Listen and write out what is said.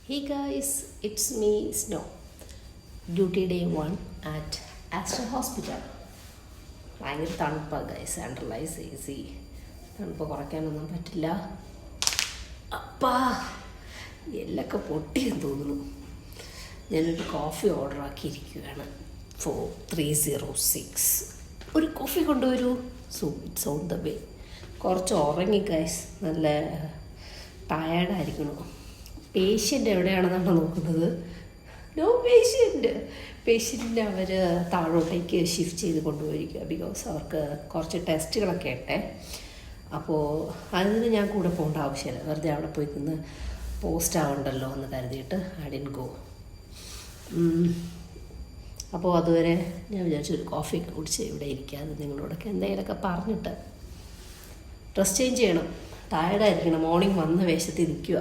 Hey guys, it's me Snow. Duty day 1 at Astor Hospital. ഭയങ്കര തണുപ്പാണ് guys, അണ്ടർലൈസ് easy. തണുപ്പ് കുറയ്ക്കാനൊന്നും പറ്റില്ല. അപ്പാ എല്ലൊക്കെ പൊട്ടിയെന്ന് തോന്നുന്നു. ഞാനൊരു കോഫി ഓർഡർ ആക്കിയിരിക്കുകയാണ് 4306. ഒരു കോഫി കൊണ്ടുവരൂ. So it's on the way. കുറച്ച് ഉറങ്ങി ഗൈസ്, നല്ല ടയേർഡായിരിക്കണം. പേഷ്യൻ്റ് എവിടെയാണെന്നാണ് നോക്കുന്നത്. നോ പേഷ്യൻ്റ് അവർ താഴോട്ടേക്ക് ഷിഫ്റ്റ് ചെയ്ത് കൊണ്ടുപോയിരിക്കുക. ബിക്കോസ് അവർക്ക് കുറച്ച് ടെസ്റ്റുകളൊക്കെ ഇട്ടെ. അപ്പോൾ അതിന് ഞാൻ കൂടെ പോകേണ്ട ആവശ്യമില്ല. വെറുതെ അവിടെ പോയി നിന്ന് പോസ്റ്റ് ആവണ്ടല്ലോ എന്ന് കരുതിയിട്ട് ഐ ഡിഡ്ന്റ് ഗോ. അപ്പോൾ അതുവരെ ഞാൻ വിചാരിച്ചൊരു കോഫി കുടിച്ച് ഇവിടെ ഇരിക്കാതെ നിങ്ങളോടൊക്കെ എന്തെങ്കിലുമൊക്കെ പറഞ്ഞിട്ട് ഡ്രസ് ചേഞ്ച് ചെയ്യണം. ടയർഡായിരിക്കണം. മോർണിംഗ് വന്ന വേഷത്തിൽ നിൽക്കുക.